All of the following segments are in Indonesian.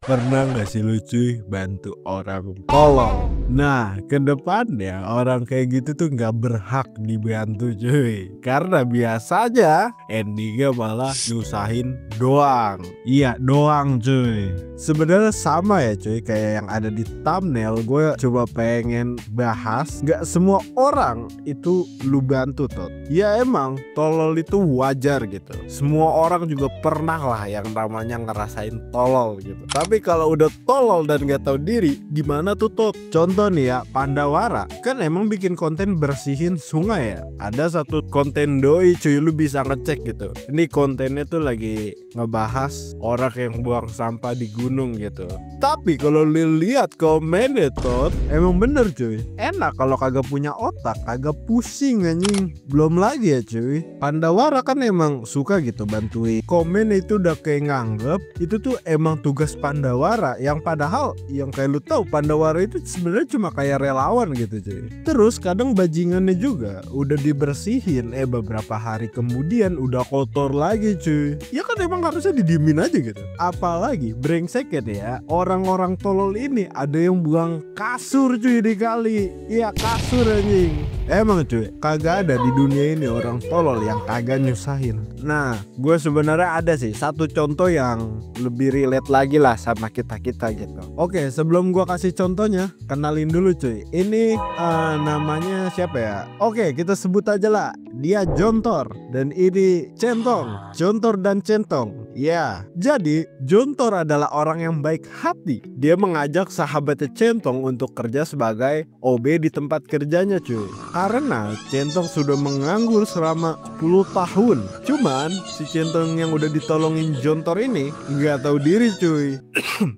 Pernah nggak sih lu cuy bantu orang tolol? Nah, ke depannya orang kayak gitu tuh nggak berhak dibantu cuy. Karena biasanya endingnya malah nyusahin doang. Iya doang cuy. Sebenarnya sama ya cuy, kayak yang ada di thumbnail. Gue coba pengen bahas, nggak semua orang itu lu bantu tot. Ya emang tolol itu wajar gitu. Semua orang juga pernah lah yang namanya ngerasain tolol gitu. Tapi kalau udah tolol dan gak tahu diri, gimana tuh tot? Contoh nih ya, Pandawara kan emang bikin konten bersihin sungai ya. Ada satu konten doi cuy, lu bisa ngecek gitu. Ini kontennya tuh lagi ngebahas orang yang buang sampah di gunung gitu. Tapi kalau lu lihat komennya tot, emang bener cuy. Enak kalau kagak punya otak, kagak pusing anjing. Belum lagi ya cuy, Pandawara kan emang suka gitu bantuin. Komen itu udah kayak nganggep itu tuh emang tugas Pandawara, yang padahal yang kayak lu tahu Pandawara itu sebenarnya cuma kayak relawan gitu cuy. Terus kadang bajingannya juga udah dibersihin, beberapa hari kemudian udah kotor lagi cuy. Ya kan emang harusnya didiemin aja gitu. Apalagi brengseknya ya, orang-orang tolol ini ada yang buang kasur cuy di kali. Iya kasur anjing. Emang cuy, kagak ada di dunia ini orang tolol yang kagak nyusahin. Nah, gue sebenarnya ada sih satu contoh yang lebih relate lagi lah sama kita-kita gitu. Oke, sebelum gue kasih contohnya, kenalin dulu cuy. Ini namanya siapa ya? Oke, kita sebut aja lah. Dia Jontor dan ini Centong. Jontor dan Centong. Ya, jadi Jontor adalah orang yang baik hati. Dia mengajak sahabatnya Centong untuk kerja sebagai OB di tempat kerjanya cuy. Karena Centong sudah menganggur selama 10 tahun. Cuman si Centong yang udah ditolongin Jontor ini nggak tahu diri cuy.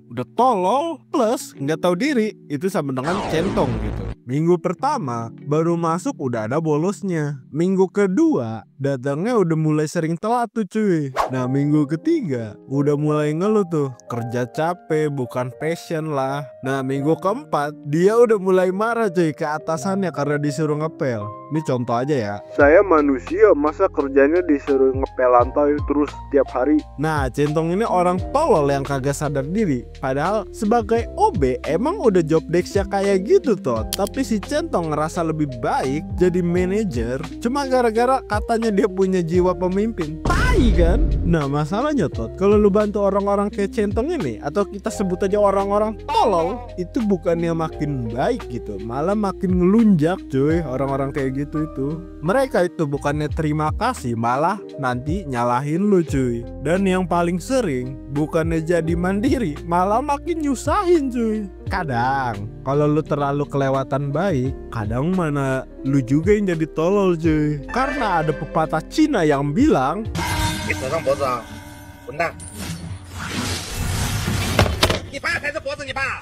Udah tolol plus nggak tahu diri, itu sama dengan Centong gitu. Minggu pertama baru masuk udah ada bolosnya. Minggu kedua datangnya udah mulai sering telat tuh cuy. Nah minggu ketiga udah mulai ngeluh tuh, kerja capek bukan passion lah. Nah minggu keempat dia udah mulai marah cuy ke atasannya karena disuruh ngepel. Ini contoh aja ya. Saya manusia, masa kerjanya disuruh ngepel lantai terus tiap hari. Nah Centong ini orang tolol yang kagak sadar diri. Padahal sebagai OB emang udah job desk-nya kayak gitu toh. Tapi si Centong ngerasa lebih baik jadi manajer cuma gara-gara katanya dia punya jiwa pemimpin. Tai kan? Nah masalahnya tot, kalau lu bantu orang-orang kayak Centong ini, atau kita sebut aja orang-orang tolol, itu bukannya makin baik gitu, malah makin ngelunjak cuy. Orang-orang kayak gitu itu mereka itu bukannya terima kasih, malah nanti nyalahin lu cuy. Dan yang paling sering bukannya jadi mandiri, malah makin nyusahin cuy. Kadang kalau lu terlalu kelewatan baik, kadang mana lu juga yang jadi tolol cuy. Karena ada pepatah Cina yang bilang, 你扯上脖子啊，滚蛋！你爸才是脖子，你爸，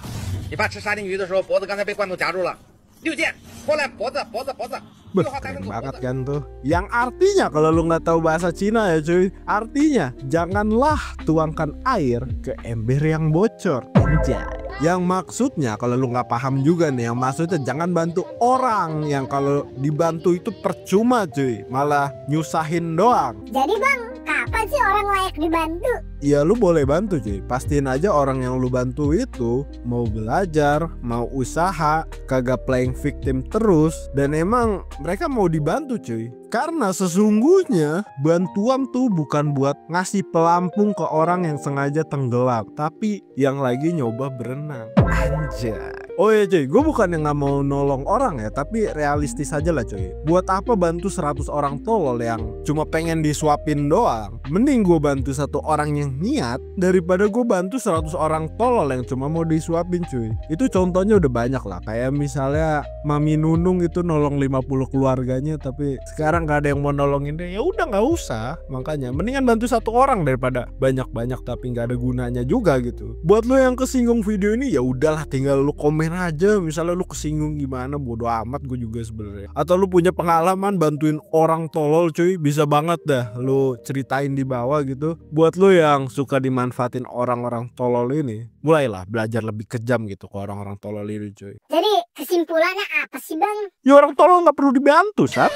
你爸吃沙丁鱼的时候脖子刚才被罐头夹住了。六件过来，脖子，脖子，脖子。 keren banget kan tuh. Yang artinya kalau lu nggak tahu bahasa Cina ya cuy, artinya janganlah tuangkan air ke ember yang bocor. Anjay. Yang maksudnya kalau lu nggak paham juga nih, yang maksudnya jangan bantu orang yang kalau dibantu itu percuma cuy, malah nyusahin doang. Jadi bang, kapan sih orang layak dibantu? Ya lu boleh bantu cuy, pastiin aja orang yang lu bantu itu mau belajar, mau usaha, kagak playing victim terus, dan emang mereka mau dibantu cuy. Karena sesungguhnya bantuan tuh bukan buat ngasih pelampung ke orang yang sengaja tenggelam, tapi yang lagi nyoba berenang. Anjay. Oh ya cuy, gue bukan yang gak mau nolong orang ya, tapi realistis aja lah cuy. Buat apa bantu 100 orang tolol yang cuma pengen disuapin doang? Mending gue bantu satu orang yang niat daripada gue bantu 100 orang tolol yang cuma mau disuapin cuy. Itu contohnya udah banyak lah, kayak misalnya Mami Nunung itu nolong 50 keluarganya, tapi sekarang gak ada yang mau nolongin dia. Ya udah nggak usah. Makanya mendingan bantu satu orang daripada banyak-banyak tapi nggak ada gunanya juga gitu. Buat lo yang kesinggung video ini, ya udahlah tinggal lu komen aja. Misalnya lu kesinggung gimana, bodo amat gue juga sebenarnya. Atau lu punya pengalaman bantuin orang tolol cuy, bisa banget dah lu ceritain di bawah gitu. Buat lu yang suka dimanfaatin orang-orang tolol ini, mulailah belajar lebih kejam gitu ke orang-orang tolol ini cuy. Jadi kesimpulannya apa sih bang? Ya orang tolol nggak perlu dibantu, Sat.